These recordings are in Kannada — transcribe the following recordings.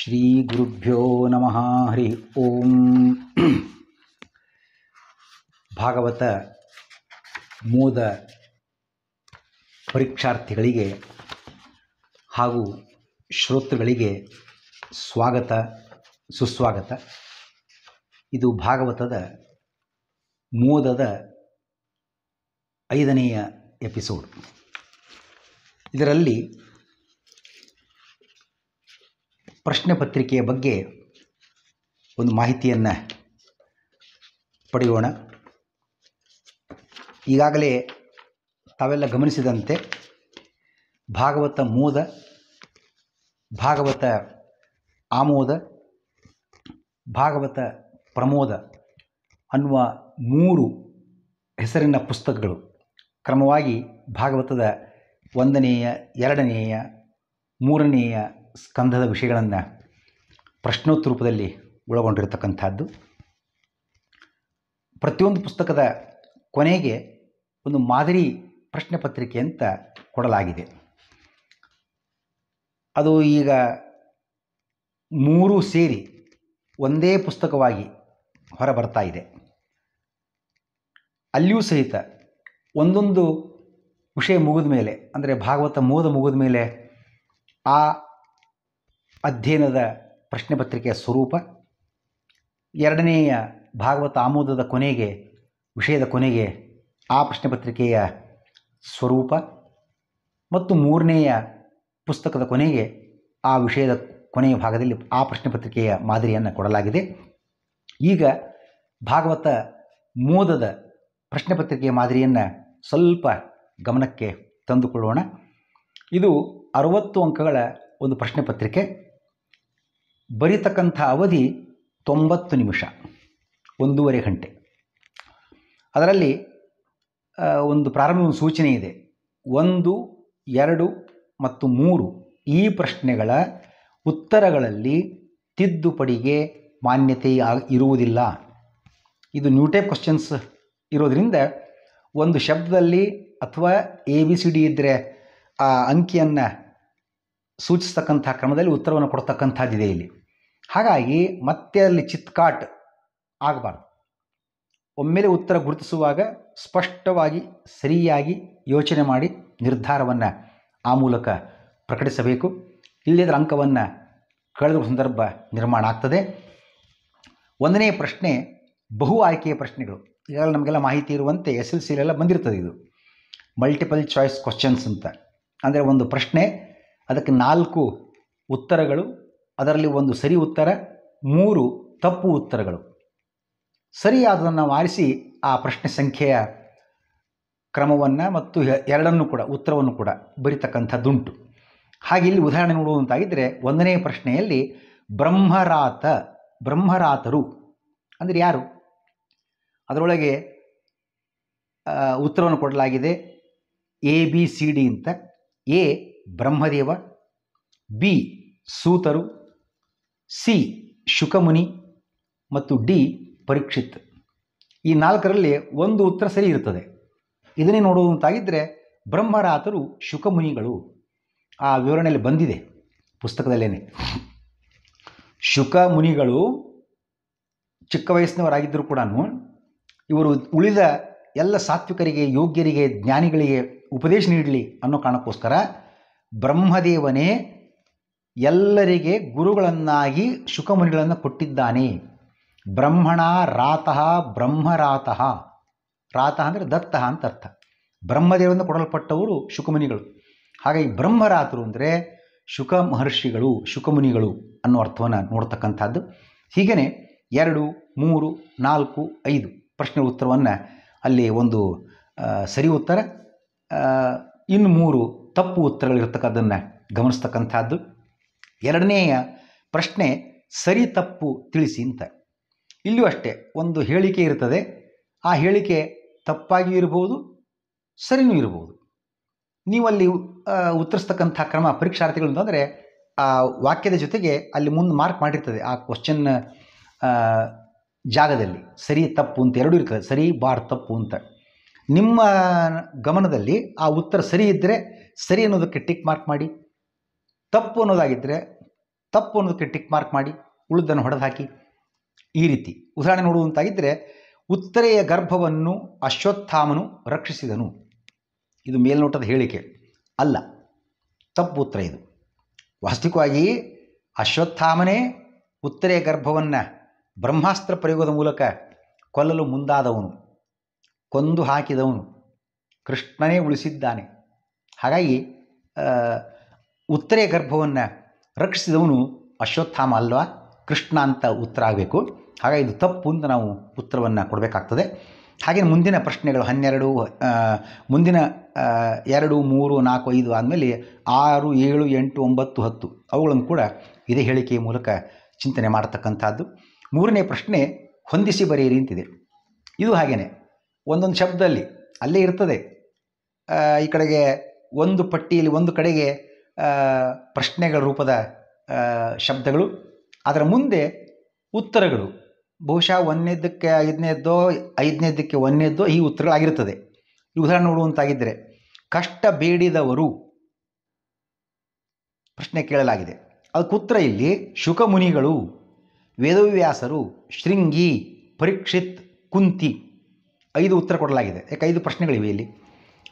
ಶ್ರೀ ಗುರುಭ್ಯೋ ನಮಃ. ಹರಿ ಓಂ. ಭಾಗವತ ಮೋದ ಪರೀಕ್ಷಾರ್ಥಿಗಳಿಗೆ ಹಾಗೂ ಶ್ರೋತೃಗಳಿಗೆ ಸ್ವಾಗತ ಸುಸ್ವಾಗತ. ಇದು ಭಾಗವತದ ಮೋದದ 5ನೆಯ ಎಪಿಸೋಡ್. ಇದರಲ್ಲಿ ಪ್ರಶ್ನೆ ಪತ್ರಿಕೆಯ ಬಗ್ಗೆ ಒಂದು ಮಾಹಿತಿಯನ್ನು ಪಡೆಯೋಣ. ಈಗಾಗಲೇ ತಾವೆಲ್ಲ ಗಮನಿಸಿದಂತೆ ಭಾಗವತ ಮೋದ, ಭಾಗವತ ಆಮೋದ, ಭಾಗವತ ಪ್ರಮೋದ ಅನ್ನುವ 3 ಹೆಸರಿನ ಪುಸ್ತಕಗಳು ಕ್ರಮವಾಗಿ ಭಾಗವತದ 1ನೆಯ, 2ನೆಯ, 3ನೆಯ ಸ್ಕಂಧದ ವಿಷಯಗಳನ್ನು ಪ್ರಶ್ನೋತ್ತರ ರೂಪದಲ್ಲಿ ಒಳಗೊಂಡಿರತಕ್ಕಂಥದ್ದು. ಪ್ರತಿಯೊಂದು ಪುಸ್ತಕದ ಕೊನೆಗೆ ಒಂದು ಮಾದರಿ ಪ್ರಶ್ನೆ ಪತ್ರಿಕೆ ಅಂತ ಕೊಡಲಾಗಿದೆ. ಅದು ಈಗ 3 ಸೇರಿ ಒಂದೇ ಪುಸ್ತಕವಾಗಿ ಹೊರಬರ್ತಾ ಇದೆ. ಅಲ್ಲಿಯೂ ಸಹಿತ ಒಂದೊಂದು ವಿಷಯ ಮುಗಿದ ಮೇಲೆ, ಅಂದರೆ ಭಾಗವತ ಮೋದ ಮುಗಿದ ಮೇಲೆ ಆ ಅಧ್ಯಯನದ ಪ್ರಶ್ನೆ ಪತ್ರಿಕೆಯ ಸ್ವರೂಪ, 2ನೆಯ ಭಾಗವತ ಆಮೋದದ ಕೊನೆಗೆ, ವಿಷಯದ ಕೊನೆಗೆ ಆ ಪ್ರಶ್ನೆ ಪತ್ರಿಕೆಯ ಸ್ವರೂಪ, ಮತ್ತು 3ನೆಯ ಪುಸ್ತಕದ ಕೊನೆಗೆ ಆ ವಿಷಯದ ಕೊನೆಯ ಭಾಗದಲ್ಲಿ ಆ ಪ್ರಶ್ನೆ ಪತ್ರಿಕೆಯ ಮಾದರಿಯನ್ನು ಕೊಡಲಾಗಿದೆ. ಈಗ ಭಾಗವತ ಮೋದದ ಪ್ರಶ್ನೆ ಪತ್ರಿಕೆಯ ಮಾದರಿಯನ್ನು ಸ್ವಲ್ಪ ಗಮನಕ್ಕೆ ತಂದುಕೊಳ್ಳೋಣ. ಇದು 60 ಅಂಕಗಳ ಒಂದು ಪ್ರಶ್ನೆ ಪತ್ರಿಕೆ. ಬರೀತಕ್ಕಂಥ ಅವಧಿ 90 ನಿಮಿಷ, 1.5 ಗಂಟೆ. ಅದರಲ್ಲಿ ಒಂದು ಪ್ರಾರಂಭ ಸೂಚನೆ ಇದೆ. 1, 2 ಮತ್ತು 3 ಈ ಪ್ರಶ್ನೆಗಳ ಉತ್ತರಗಳಲ್ಲಿ ತಿದ್ದುಪಡಿಗೆ ಮಾನ್ಯತೆ ಇರುವುದಿಲ್ಲ. ಇದು ನ್ಯೂ ಟೈಪ್ ಕ್ವಶನ್ಸ್ ಇರೋದರಿಂದ ಒಂದು ಶಬ್ದದಲ್ಲಿ ಅಥವಾ ABCD ಇದ್ದರೆ ಆ ಅಂಕಿಯನ್ನು ಸೂಚಿಸ್ತಕ್ಕಂಥ ಕ್ರಮದಲ್ಲಿ ಉತ್ತರವನ್ನು ಕೊಡ್ತಕ್ಕಂಥದ್ದಿದೆ ಇಲ್ಲಿ. ಹಾಗಾಗಿ ಮತ್ತೆ ಅಲ್ಲಿ ಚಿತ್ಕಾಟ್ ಆಗಬಾರ್ದು. ಒಮ್ಮೆಲೆ ಉತ್ತರ ಗುರುತಿಸುವಾಗ ಸ್ಪಷ್ಟವಾಗಿ ಸರಿಯಾಗಿ ಯೋಚನೆ ಮಾಡಿ ನಿರ್ಧಾರವನ್ನು ಆ ಮೂಲಕ ಪ್ರಕಟಿಸಬೇಕು. ಇಲ್ಲದರ ಅಂಕವನ್ನು ಕಳೆದ ಸಂದರ್ಭ ನಿರ್ಮಾಣ ಆಗ್ತದೆ. 1ನೇ ಪ್ರಶ್ನೆ ಬಹು ಆಯ್ಕೆಯ ಪ್ರಶ್ನೆಗಳು. ಈಗಾಗಲೇ ನಮಗೆಲ್ಲ ಮಾಹಿತಿ ಇರುವಂತೆ SLCಲೆಲ್ಲ ಬಂದಿರ್ತದೆ. ಇದು ಮಲ್ಟಿಪಲ್ ಚಾಯ್ಸ್ ಕ್ವಶನ್ಸ್ ಅಂತ. ಅಂದರೆ ಒಂದು ಪ್ರಶ್ನೆ, ಅದಕ್ಕೆ 4 ಉತ್ತರಗಳು, ಅದರಲ್ಲಿ 1 ಸರಿ ಉತ್ತರ, 3 ತಪ್ಪು ಉತ್ತರಗಳು. ಸರಿಯಾದದನ್ನು ಆರಿಸಿ ಆ ಪ್ರಶ್ನೆ ಸಂಖ್ಯೆಯ ಕ್ರಮವನ್ನು ಮತ್ತು 2 ಕೂಡ ಉತ್ತರವನ್ನು ಕೂಡ ಬರೀತಕ್ಕಂಥದ್ದುಂಟು. ಹಾಗೆ ಇಲ್ಲಿ ಉದಾಹರಣೆ ನೋಡುವಂತಾಗಿದ್ದರೆ 1ನೇ ಪ್ರಶ್ನೆಯಲ್ಲಿ ಬ್ರಹ್ಮರಾತರು ಅಂದರೆ ಯಾರು? ಅದರೊಳಗೆ ಉತ್ತರವನ್ನು ಕೊಡಲಾಗಿದೆ ABCD ಅಂತ. A ಬ್ರಹ್ಮದೇವ, B ಸೂತರು, C ಶುಕಮುನಿ ಮತ್ತು D ಪರೀಕ್ಷಿತ್. ಈ 4ರಲ್ಲಿ ಒಂದು ಉತ್ತರ ಸರಿ ಇರ್ತದೆ. ಇದನ್ನೇ ನೋಡುವಂತಾಗಿದ್ದರೆ ಬ್ರಹ್ಮರಾತರು ಶುಕಮುನಿಗಳು. ಆ ವಿವರಣೆಯಲ್ಲಿ ಬಂದಿದೆ ಪುಸ್ತಕದಲ್ಲೇ. ಶುಕಮುನಿಗಳು ಚಿಕ್ಕ ವಯಸ್ಸಿನವರಾಗಿದ್ದರೂ ಕೂಡ ಇವರು ಉಳಿದ ಎಲ್ಲ ಸಾತ್ವಿಕರಿಗೆ, ಯೋಗ್ಯರಿಗೆ, ಜ್ಞಾನಿಗಳಿಗೆ ಉಪದೇಶ ನೀಡಲಿ ಅನ್ನೋ ಕಾರಣಕ್ಕೋಸ್ಕರ ಬ್ರಹ್ಮದೇವನೇ ಎಲ್ಲರಿಗೆ ಗುರುಗಳನ್ನಾಗಿ ಶುಕಮುನಿಗಳನ್ನು ಕೊಟ್ಟಿದ್ದಾನೆ. ಬ್ರಹ್ಮಣ ರಾತಃ ಬ್ರಹ್ಮರಾತಃ. ರಾತಃ ಅಂದರೆ ದತ್ತಃ ಅಂತ ಅರ್ಥ. ಬ್ರಹ್ಮದೇವರಿಂದ ಕೊಡಲ್ಪಟ್ಟವರು ಶುಕಮುನಿಗಳು. ಹಾಗಾಗಿ ಬ್ರಹ್ಮರಾತರು ಅಂದರೆ ಶುಕ ಮಹರ್ಷಿಗಳು, ಶುಕಮುನಿಗಳು ಅನ್ನೋ ಅರ್ಥವನ್ನು ನೋಡ್ತಕ್ಕಂಥದ್ದು. ಹೀಗೇ 2, 3, 4, 5 ಪ್ರಶ್ನೆ ಉತ್ತರವನ್ನು ಅಲ್ಲಿ ಒಂದು ಸರಿ ಉತ್ತರ, ಇನ್ನು 3 ತಪ್ಪು ಉತ್ತರಗಳಿರ್ತಕ್ಕದ್ದನ್ನು ಗಮನಿಸ್ತಕ್ಕಂಥದ್ದು. 2ನೆಯ ಪ್ರಶ್ನೆ ಸರಿ ತಪ್ಪು ತಿಳಿಸಿ ಅಂತ. ಇಲ್ಲೂ ಅಷ್ಟೇ ಒಂದು ಹೇಳಿಕೆ ಇರ್ತದೆ. ಆ ಹೇಳಿಕೆ ತಪ್ಪಾಗಿಯೂ ಇರ್ಬೋದು, ಸರಿಯೂ ಇರ್ಬೋದು. ನೀವಲ್ಲಿ ಉತ್ತರಿಸ್ತಕ್ಕಂಥ ಕ್ರಮ ಪರೀಕ್ಷಾರ್ಥಿಗಳು ಅಂತಂದರೆ ಆ ವಾಕ್ಯದ ಜೊತೆಗೆ ಅಲ್ಲಿ ಮುಂದೆ ಮಾರ್ಕ್ ಮಾಡಿರ್ತದೆ ಆ ಕ್ವಶನ್ ಜಾಗದಲ್ಲಿ. ಸರಿ ತಪ್ಪು ಅಂತ 2 ಇರ್ತದೆ, ಸರಿ ಬಾರ್ ತಪ್ಪು ಅಂತ. ನಿಮ್ಮ ಗಮನದಲ್ಲಿ ಆ ಉತ್ತರ ಸರಿ ಇದ್ದರೆ ಸರಿ ಅನ್ನೋದಕ್ಕೆ ಟಿಕ್ ಮಾರ್ಕ್ ಮಾಡಿ, ತಪ್ಪು ಅನ್ನೋದಾಗಿದ್ದರೆ ತಪ್ಪು ಅನ್ನೋದಕ್ಕೆ ಟಿಕ್ ಮಾರ್ಕ್ ಮಾಡಿ ಉಳಿದನ್ನು ಹೊಡೆದು ಹಾಕಿ. ಈ ರೀತಿ ಉದಾಹರಣೆ ನೋಡುವಂತಾಗಿದ್ದರೆ, ಉತ್ತರೆಯ ಗರ್ಭವನ್ನು ಅಶ್ವತ್ಥಾಮನು ರಕ್ಷಿಸಿದನು. ಇದು ಮೇಲ್ನೋಟದ ಹೇಳಿಕೆ ಅಲ್ಲ, ತಪ್ಪು ಉತ್ತರ ಇದು. ವಾಸ್ತವಿಕವಾಗಿ ಅಶ್ವತ್ಥಾಮನೇ ಉತ್ತರೆಯ ಗರ್ಭವನ್ನು ಬ್ರಹ್ಮಾಸ್ತ್ರ ಪ್ರಯೋಗದ ಮೂಲಕ ಕೊಲ್ಲಲು ಮುಂದಾದವನು, ಕೊಂದು ಹಾಕಿದವನು ಕೃಷ್ಣನೇ ಉಳಿಸಿದ್ದಾನೆ. ಹಾಗಾಗಿ ಉತ್ತರೆಯ ಗರ್ಭವನ್ನು ರಕ್ಷಿಸಿದವನು ಅಶ್ವತ್ಥಾಮ ಅಲ್ವಾ, ಕೃಷ್ಣ ಅಂತ ಉತ್ತರ ಆಗಬೇಕು. ಹಾಗಾಗಿ ಇದು ತಪ್ಪು ಅಂತ ನಾವು ಉತ್ತರವನ್ನು ಕೊಡಬೇಕಾಗ್ತದೆ. ಹಾಗೆ ಮುಂದಿನ ಪ್ರಶ್ನೆಗಳು 12, ಮುಂದಿನ 2, 3, 4, 5 ಆದಮೇಲೆ 6, 7, 8, 9, 10 ಅವುಗಳನ್ನು ಕೂಡ ಇದೇ ಹೇಳಿಕೆಯ ಮೂಲಕ ಚಿಂತನೆ ಮಾಡತಕ್ಕಂಥದ್ದು. 3ನೇ ಪ್ರಶ್ನೆ ಹೊಂದಿಸಿ ಬರೆಯಿರಿ ಅಂತಿದೆ. ಇದು ಹಾಗೆಯೇ ಒಂದೊಂದು ಶಬ್ದದಲ್ಲಿ ಅಲ್ಲೇ ಇರ್ತದೆ. ಈ ಕಡೆಗೆ ಒಂದು ಪಟ್ಟಿಯಲ್ಲಿ ಒಂದು ಕಡೆಗೆ ಪ್ರಶ್ನೆಗಳ ರೂಪದ ಶಬ್ದಗಳು, ಅದರ ಮುಂದೆ ಉತ್ತರಗಳು ಬಹುಶಃ 1ನೇದಕ್ಕೆ 5ನೇದ್ದೋ 5ನೇದಕ್ಕೆ 1ನೇದ್ದೋ ಈ ಉತ್ತರಗಳಾಗಿರ್ತದೆ. ಈ ಉದಾಹರಣೆ ನೋಡುವಂತಾಗಿದ್ದರೆ, ಕಷ್ಟ ಬೇಡಿದವರು ಪ್ರಶ್ನೆ ಕೇಳಲಾಗಿದೆ. ಅದಕ್ಕೆ ಉತ್ತರ ಇಲ್ಲಿ ಶುಕಮುನಿಗಳು, ವೇದವ್ಯಾಸರು, ಶೃಂಗಿ, ಪರೀಕ್ಷಿತ್, ಕುಂತಿ 5 ಉತ್ತರ ಕೊಡಲಾಗಿದೆ. ಯಾಕೆ 5 ಪ್ರಶ್ನೆಗಳಿವೆ ಇಲ್ಲಿ.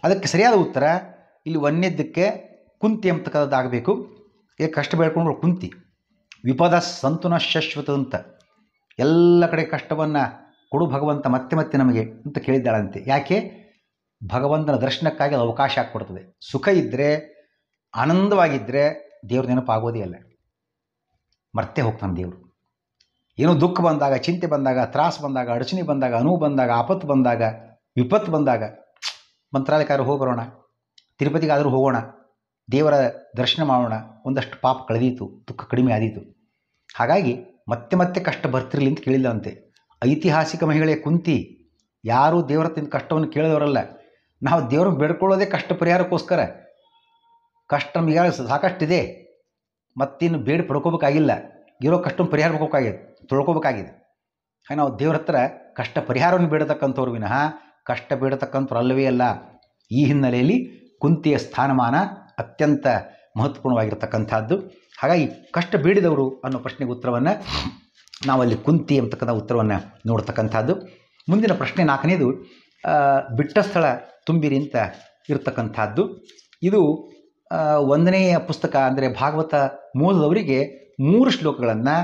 ಅದಕ್ಕೆ ಸರಿಯಾದ ಉತ್ತರ ಇಲ್ಲಿ 1ನೇದಕ್ಕೆ ಕುಂತಿ ಅಂತಕ್ಕಂಥದ್ದಾಗಬೇಕು. ಏಕೆ ಕಷ್ಟ ಬೇಡ್ಕೊಂಡು ಕುಂತಿ, ವಿಪದ ಸಂತುನ ಶಾಶ್ವತ ಅಂತ, ಎಲ್ಲ ಕಡೆ ಕಷ್ಟವನ್ನು ಕೊಡು ಭಗವಂತ ಮತ್ತೆ ಮತ್ತೆ ನಮಗೆ ಅಂತ ಕೇಳಿದ್ದಾಳಂತೆ. ಯಾಕೆ? ಭಗವಂತನ ದರ್ಶನಕ್ಕಾಗಿ ಅದು ಅವಕಾಶ ಆಗಿಕೊಡ್ತದೆ. ಸುಖ ಇದ್ದರೆ, ಆನಂದವಾಗಿದ್ದರೆ ದೇವ್ರ ನೆನಪಾಗೋದೇ ಅಲ್ಲ, ಮರ್ತೇ ಹೋಗ್ತಾನೆ ದೇವರು. ಏನೋ ದುಃಖ ಬಂದಾಗ, ಚಿಂತೆ ಬಂದಾಗ, ತ್ರಾಸು ಬಂದಾಗ, ಅಡಚಣೆ ಬಂದಾಗ, ಅನುವು ಬಂದಾಗ, ಆಪತ್ತು ಬಂದಾಗ, ವಿಪತ್ತು ಬಂದಾಗ ಮಂತ್ರಾಲಯಕ್ಕಾದ್ರೂ ಹೋಗೋಣ, ತಿರುಪತಿಗಾದರೂ ಹೋಗೋಣ, ದೇವರ ದರ್ಶನ ಮಾಡೋಣ, ಒಂದಷ್ಟು ಪಾಪ ಕಳೆದೀತು, ದುಃಖ ಕಡಿಮೆ ಆದೀತು. ಹಾಗಾಗಿ ಮತ್ತೆ ಮತ್ತೆ ಕಷ್ಟ ಬರ್ತಿರಲಿ ಅಂತ ಕೇಳಿಲ್ಲಂತೆ. ಐತಿಹಾಸಿಕ ಮಹಿಳೆ ಕುಂತಿ ಯಾರೂ ದೇವರ ತಿಂದ ಕಷ್ಟವನ್ನು ಕೇಳಿದವರಲ್ಲ. ನಾವು ದೇವ್ರನ್ನ ಬೇಡ್ಕೊಳ್ಳೋದೇ ಕಷ್ಟ ಪರಿಹಾರಕ್ಕೋಸ್ಕರ. ಕಷ್ಟ ನಮಗೆ ಸಾಕಷ್ಟಿದೆ, ಮತ್ತಿನ್ನು ಬೇಡ ಪಡ್ಕೋಬೇಕಾಗಿಲ್ಲ, ಇರೋ ಕಷ್ಟವನ್ನು ಪರಿಹಾರ ತೊಳ್ಕೊಬೇಕಾಗಿದೆ. ಹಾಗೆ ನಾವು ದೇವ್ರ ಹತ್ರ ಕಷ್ಟ ಪರಿಹಾರವನ್ನು ಬೇಡತಕ್ಕಂಥವ್ರು ವಿನಃ ಕಷ್ಟ ಬೇಡತಕ್ಕಂಥವ್ರು ಅಲ್ಲವೇ ಅಲ್ಲ. ಈ ಹಿನ್ನೆಲೆಯಲ್ಲಿ ಕುಂತಿಯ ಸ್ಥಾನಮಾನ ಅತ್ಯಂತ ಮಹತ್ವಪೂರ್ಣವಾಗಿರ್ತಕ್ಕಂಥದ್ದು. ಹಾಗಾಗಿ ಕಷ್ಟ ಬೇಡಿದವರು ಅನ್ನೋ ಪ್ರಶ್ನೆಗೆ ಉತ್ತರವನ್ನು ನಾವಲ್ಲಿ ಕುಂತಿ ಅಂತಕ್ಕಂಥ ಉತ್ತರವನ್ನು ನೋಡ್ತಕ್ಕಂಥದ್ದು. ಮುಂದಿನ ಪ್ರಶ್ನೆ 4ನೇದು ಬಿಟ್ಟ ಸ್ಥಳ ತುಂಬಿರಿ ಅಂತ ಇರತಕ್ಕಂಥದ್ದು. ಇದು 1ನೆಯ ಪುಸ್ತಕ ಅಂದರೆ ಭಾಗವತ ಮೂಲದವರಿಗೆ 3 ಶ್ಲೋಕಗಳನ್ನು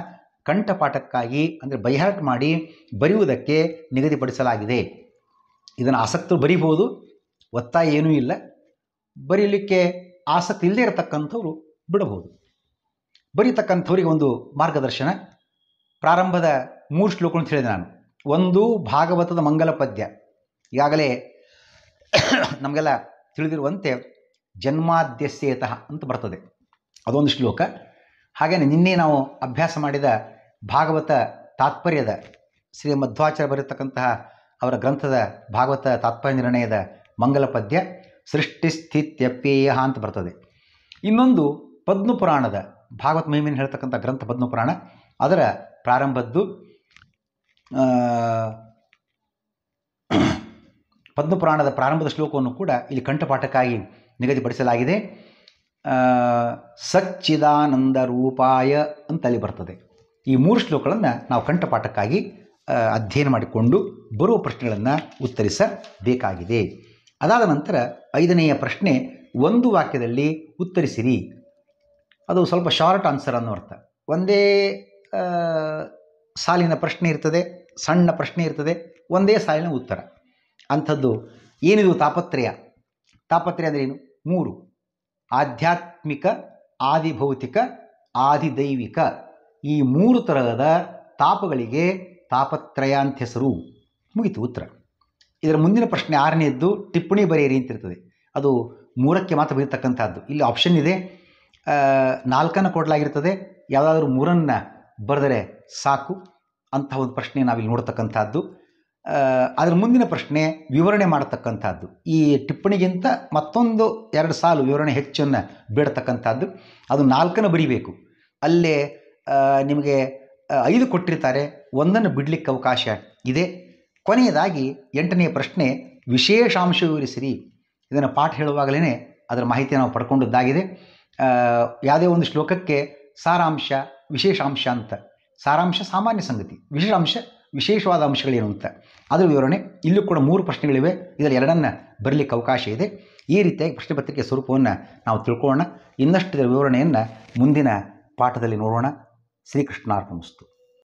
ಕಂಠಪಾಠಕ್ಕಾಗಿ ಅಂದರೆ ಬೈಹಾರ್ಟ್ ಮಾಡಿ ಬರೆಯುವುದಕ್ಕೆ ನಿಗದಿಪಡಿಸಲಾಗಿದೆ. ಇದನ್ನು ಆಸಕ್ತರು ಬರೀಬೋದು, ಒತ್ತಾಯ ಏನೂ ಇಲ್ಲ. ಬರೀಲಿಕ್ಕೆ ಆಸಕ್ತಿ ಇಲ್ಲದೇ ಇರತಕ್ಕಂಥವ್ರು ಬಿಡಬಹುದು. ಬರೀತಕ್ಕಂಥವ್ರಿಗೆ ಒಂದು ಮಾರ್ಗದರ್ಶನ. ಪ್ರಾರಂಭದ 3 ಶ್ಲೋಕ ಅಂತ ಹೇಳಿದೆ ನಾನು. 1 ಭಾಗವತದ ಮಂಗಲ ಪದ್ಯ, ಈಗಾಗಲೇ ನಮಗೆಲ್ಲ ತಿಳಿದಿರುವಂತೆ ಜನ್ಮಾದ್ಯಸ್ಯೇತಃ ಅಂತ ಬರ್ತದೆ, ಅದೊಂದು ಶ್ಲೋಕ. ಹಾಗೆಯೇ ನಿನ್ನೆ ನಾವು ಅಭ್ಯಾಸ ಮಾಡಿದ ಭಾಗವತ ತಾತ್ಪರ್ಯದ ಶ್ರೀ ಮಧ್ವಾಚಾರ್ಯ ಬರೆಯತಕ್ಕಂತಹ ಅವರ ಗ್ರಂಥದ ಭಾಗವತ ತಾತ್ಪರ್ಯ ನಿರ್ಣಯದ ಮಂಗಲ ಪದ್ಯ ಸೃಷ್ಟಿಸ್ಥಿತ್ಯಪ್ಯೇಯ ಅಂತ ಬರ್ತದೆ. ಇನ್ನೊಂದು ಪದ್ಮಪುರಾಣದ ಭಾಗವತ ಮಹಿಮೆಯನ್ನು ಹೇಳ್ತಕ್ಕಂಥ ಗ್ರಂಥ ಪದ್ಮಪುರಾಣ, ಅದರ ಪ್ರಾರಂಭದ್ದು ಪದ್ಮಪುರಾಣದ ಪ್ರಾರಂಭದ ಶ್ಲೋಕವನ್ನು ಕೂಡ ಇಲ್ಲಿ ಕಂಠಪಾಠಕ್ಕಾಗಿ ನಿಗದಿಪಡಿಸಲಾಗಿದೆ. ಸಚ್ಚಿದಾನಂದ ರೂಪಾಯ ಅಂತಲ್ಲಿ ಬರ್ತದೆ. ಈ 3 ಶ್ಲೋಕಗಳನ್ನು ನಾವು ಕಂಠಪಾಠಕ್ಕಾಗಿ ಅಧ್ಯಯನ ಮಾಡಿಕೊಂಡು ಬರುವ ಪ್ರಶ್ನೆಗಳನ್ನು ಉತ್ತರಿಸಬೇಕಾಗಿದೆ. ಅದಾದ ನಂತರ 5ನೆಯ ಪ್ರಶ್ನೆ 1 ವಾಕ್ಯದಲ್ಲಿ ಉತ್ತರಿಸಿರಿ. ಅದು ಸ್ವಲ್ಪ ಶಾರ್ಟ್ ಆನ್ಸರ್ ಅನ್ನೋ ಅರ್ಥ. ಒಂದೇ ಸಾಲಿನ ಪ್ರಶ್ನೆ ಇರ್ತದೆ, ಸಣ್ಣ ಪ್ರಶ್ನೆ ಇರ್ತದೆ, ಒಂದೇ ಸಾಲಿನ ಉತ್ತರ. ಅಂಥದ್ದು ಏನಿದು ತಾಪತ್ರಯ? ತಾಪತ್ರಯ ಅಂದರೆ ಏನು? 3: ಆಧ್ಯಾತ್ಮಿಕ, ಆದಿಭೌತಿಕ, ಆದಿದೈವಿಕ. ಈ 3 ತರಹದ ತಾಪಗಳಿಗೆ ತಾಪತ್ರಯ ಅಂತ ಹೆಸರು. ಮುಗಿತು ಉತ್ತರ. ಇದರ ಮುಂದಿನ ಪ್ರಶ್ನೆ 6ನೇದ್ದು ಟಿಪ್ಪಣಿ ಬರೆಯಿರಿ ಅಂತಿರ್ತದೆ. ಅದು 3ಕ್ಕೆ ಮಾತ್ರ ಬರೀತಕ್ಕಂಥದ್ದು. ಇಲ್ಲಿ ಆಪ್ಷನ್ ಇದೆ, 4 ಕೊಡಲಾಗಿರ್ತದೆ. ಯಾವುದಾದ್ರೂ 3 ಬರೆದರೆ ಸಾಕು. ಅಂತಹ ಒಂದು ಪ್ರಶ್ನೆ ನಾವಿಲ್ಲಿ ನೋಡ್ತಕ್ಕಂಥದ್ದು. ಅದರ ಮುಂದಿನ ಪ್ರಶ್ನೆ ವಿವರಣೆ ಮಾಡತಕ್ಕಂಥದ್ದು. ಈ ಟಿಪ್ಪಣಿಗಿಂತ ಮತ್ತೊಂದು 2 ಸಾಲು ವಿವರಣೆ ಹೆಚ್ಚನ್ನು ಬೇಡತಕ್ಕಂಥದ್ದು. ಅದು 4 ಬರೀಬೇಕು. ಅಲ್ಲೇ ನಿಮಗೆ 5 ಕೊಟ್ಟಿರ್ತಾರೆ, 1 ಬಿಡಲಿಕ್ಕೆ ಅವಕಾಶ ಇದೆ. ಕೊನೆಯದಾಗಿ 8ನೆಯ ಪ್ರಶ್ನೆ ವಿಶೇಷಾಂಶ ವಿವರಿಸಿರಿ. ಇದನ್ನು ಪಾಠ ಹೇಳುವಾಗಲೇ ಅದರ ಮಾಹಿತಿ ನಾವು ಪಡ್ಕೊಂಡದ್ದಾಗಿದೆ. ಯಾವುದೇ ಒಂದು ಶ್ಲೋಕಕ್ಕೆ ಸಾರಾಂಶ, ವಿಶೇಷಾಂಶ ಅಂತ. ಸಾರಾಂಶ ಸಾಮಾನ್ಯ ಸಂಗತಿ, ವಿಶೇಷಾಂಶ ವಿಶೇಷವಾದ ಅಂಶಗಳೇನು ಅಂತ ಅದರ ವಿವರಣೆ. ಇಲ್ಲೂ ಕೂಡ 3 ಪ್ರಶ್ನೆಗಳಿವೆ. ಇದರಲ್ಲಿ 2 ಬರಲಿಕ್ಕೆ ಅವಕಾಶ ಇದೆ. ಈ ರೀತಿಯಾಗಿ ಪ್ರಶ್ನೆ ಪತ್ರಿಕೆ ಸ್ವರೂಪವನ್ನು ನಾವು ತಿಳ್ಕೊಳ್ಳೋಣ. ಇನ್ನಷ್ಟು ವಿವರಣೆಯನ್ನು ಮುಂದಿನ ಪಾಠದಲ್ಲಿ ನೋಡೋಣ. ಶ್ರೀಕೃಷ್ಣಾರ್ಪಣಮಸ್ತು.